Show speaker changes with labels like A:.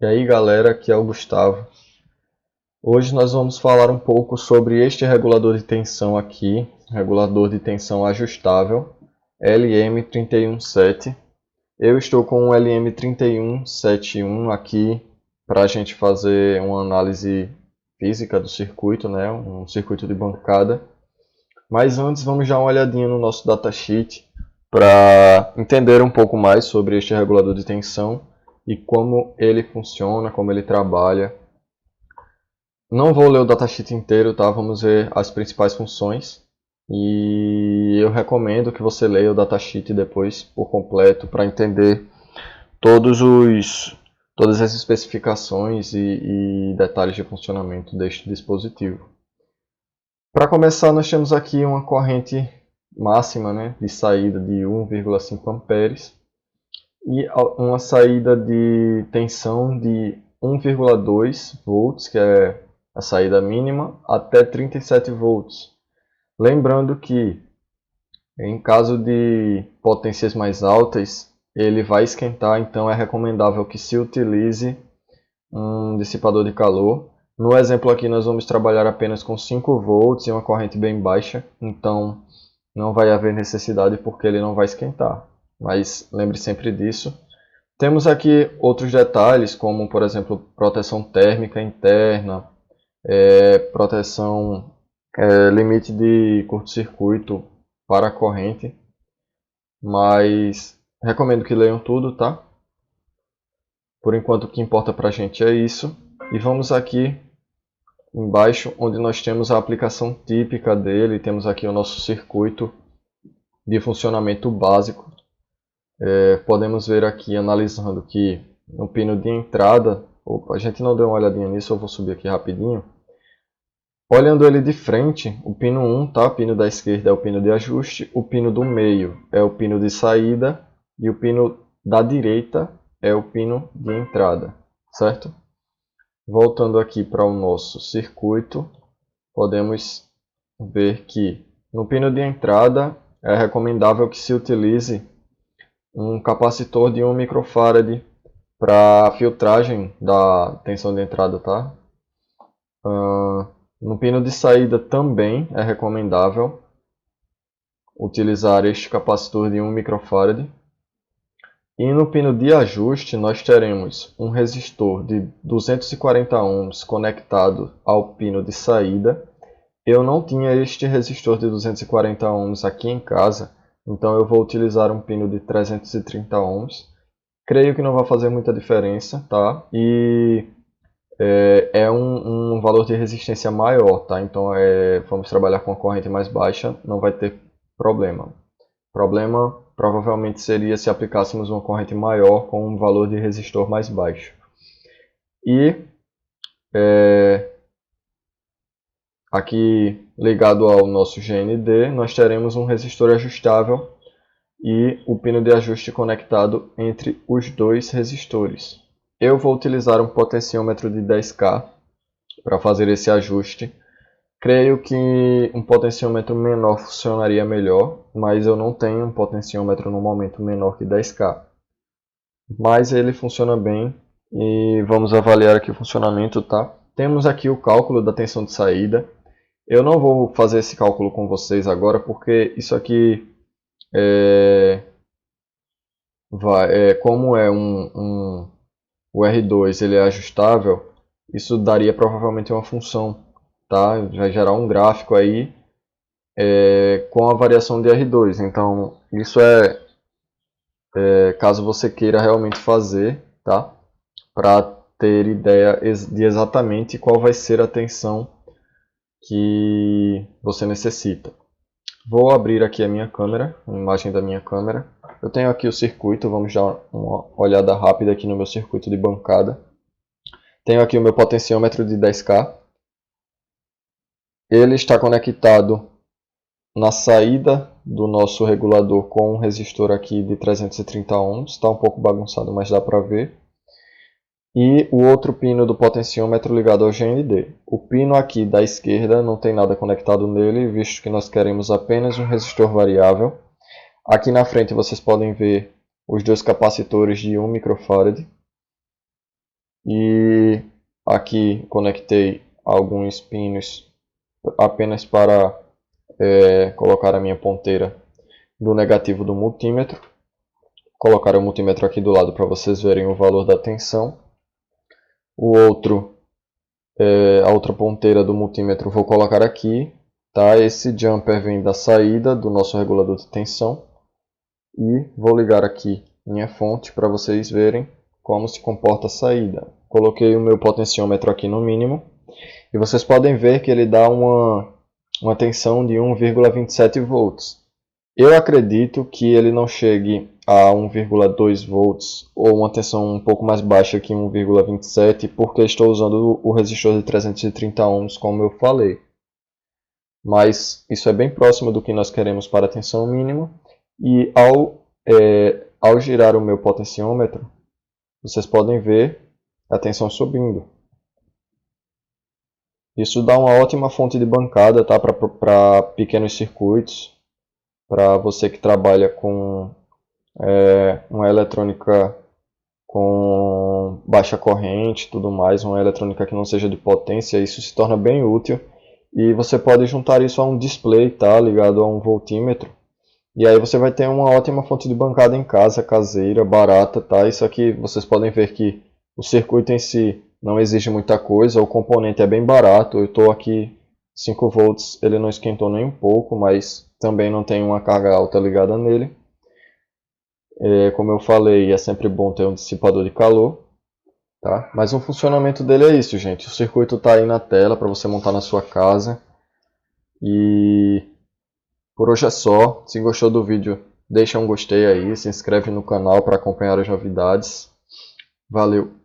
A: E aí galera, aqui é o Gustavo. Hoje nós vamos falar um pouco sobre este regulador de tensão aqui, regulador de tensão ajustável, LM317. Eu estou com o LM3171 aqui para a gente fazer uma análise física do circuito, né? Um circuito de bancada. Mas antes vamos dar uma olhadinha no nosso datasheet para entender um pouco mais sobre este regulador de tensão e como ele funciona, como ele trabalha. Não vou ler o datasheet inteiro, tá? Vamos ver as principais funções. E eu recomendo que você leia o datasheet depois por completo para entender todas as especificações e detalhes de funcionamento deste dispositivo. Para começar, nós temos aqui uma corrente máxima, né, de saída de 1,5 amperes e uma saída de tensão de 1,2 volts, que é a saída mínima, até 37 volts. Lembrando que, em caso de potências mais altas, ele vai esquentar, então é recomendável que se utilize um dissipador de calor. No exemplo aqui nós vamos trabalhar apenas com 5 volts e uma corrente bem baixa, então não vai haver necessidade porque ele não vai esquentar. Mas lembre sempre disso. Temos aqui outros detalhes, como por exemplo proteção térmica interna, proteção, limite de curto-circuito para a corrente, mas recomendo que leiam tudo, tá? Por enquanto o que importa para a gente é isso. E vamos aqui embaixo, onde nós temos a aplicação típica dele, temos aqui o nosso circuito de funcionamento básico. Podemos ver aqui, analisando que no pino de entrada, opa, a gente não deu uma olhadinha nisso, eu vou subir aqui rapidinho. Olhando ele de frente, o pino 1, tá? O pino da esquerda é o pino de ajuste, o pino do meio é o pino de saída e o pino da direita é o pino de entrada, certo? Voltando aqui para o nosso circuito, podemos ver que no pino de entrada é recomendável que se utilize um capacitor de 1 microfarad para filtragem da tensão de entrada, tá? No pino de saída também é recomendável utilizar este capacitor de 1 microfarad. E no pino de ajuste nós teremos um resistor de 240 ohms conectado ao pino de saída. Eu não tinha este resistor de 240 ohms aqui em casa, então eu vou utilizar um pino de 330 ohms. Creio que não vai fazer muita diferença, tá? E é um valor de resistência maior, tá? Então vamos trabalhar com a corrente mais baixa, não vai ter problema. Problema provavelmente seria se aplicássemos uma corrente maior com um valor de resistor mais baixo. E aqui ligado ao nosso GND, nós teremos um resistor ajustável e o pino de ajuste conectado entre os dois resistores. Eu vou utilizar um potenciômetro de 10K para fazer esse ajuste. Creio que um potenciômetro menor funcionaria melhor, mas eu não tenho um potenciômetro no momento menor que 10K. Mas ele funciona bem e vamos avaliar aqui o funcionamento, tá? Temos aqui o cálculo da tensão de saída. Eu não vou fazer esse cálculo com vocês agora porque isso aqui como o R2 ele é ajustável, isso daria provavelmente uma função, tá? Vai gerar um gráfico aí com a variação de R2. Então isso caso você queira realmente fazer, tá? Para ter ideia de exatamente qual vai ser a tensão que você necessita. Vou abrir aqui a minha câmera, a imagem da minha câmera. Eu tenho aqui o circuito, vamos dar uma olhada rápida aqui no meu circuito de bancada. Tenho aqui o meu potenciômetro de 10K. Ele está conectado na saída do nosso regulador com um resistor aqui de 330 ohms. Está um pouco bagunçado, mas dá para ver. E o outro pino do potenciômetro ligado ao GND. O pino aqui da esquerda não tem nada conectado nele, visto que nós queremos apenas um resistor variável. Aqui na frente vocês podem ver os dois capacitores de 1 microfarad. E aqui conectei alguns pinos apenas para colocar a minha ponteira do negativo do multímetro. Colocar o multímetro aqui do lado para vocês verem o valor da tensão. A outra ponteira do multímetro vou colocar aqui. Tá? Esse jumper vem da saída do nosso regulador de tensão. E vou ligar aqui minha fonte para vocês verem como se comporta a saída. Coloquei o meu potenciômetro aqui no mínimo. E vocês podem ver que ele dá uma tensão de 1,27 volts. Eu acredito que ele não chegue a 1,2 volts ou uma tensão um pouco mais baixa que 1,27, porque estou usando o resistor de 330 ohms, como eu falei. Mas isso é bem próximo do que nós queremos para a tensão mínima. E ao girar o meu potenciômetro, vocês podem ver a tensão subindo. Isso dá uma ótima fonte de bancada, tá? Para pequenos circuitos, para você que trabalha com uma eletrônica com baixa corrente e tudo mais, uma eletrônica que não seja de potência, isso se torna bem útil. E você pode juntar isso a um display, tá? Ligado a um voltímetro. E aí você vai ter uma ótima fonte de bancada em casa, caseira, barata, tá? Isso aqui vocês podem ver que o circuito em si não exige muita coisa, o componente é bem barato. Eu estou aqui 5 volts, ele não esquentou nem um pouco, mas também não tem uma carga alta ligada nele. Como eu falei, é sempre bom ter um dissipador de calor, tá? Mas o funcionamento dele é isso, gente. O circuito está aí na tela para você montar na sua casa. E por hoje é só. Se gostou do vídeo, deixa um gostei aí, se inscreve no canal para acompanhar as novidades. Valeu!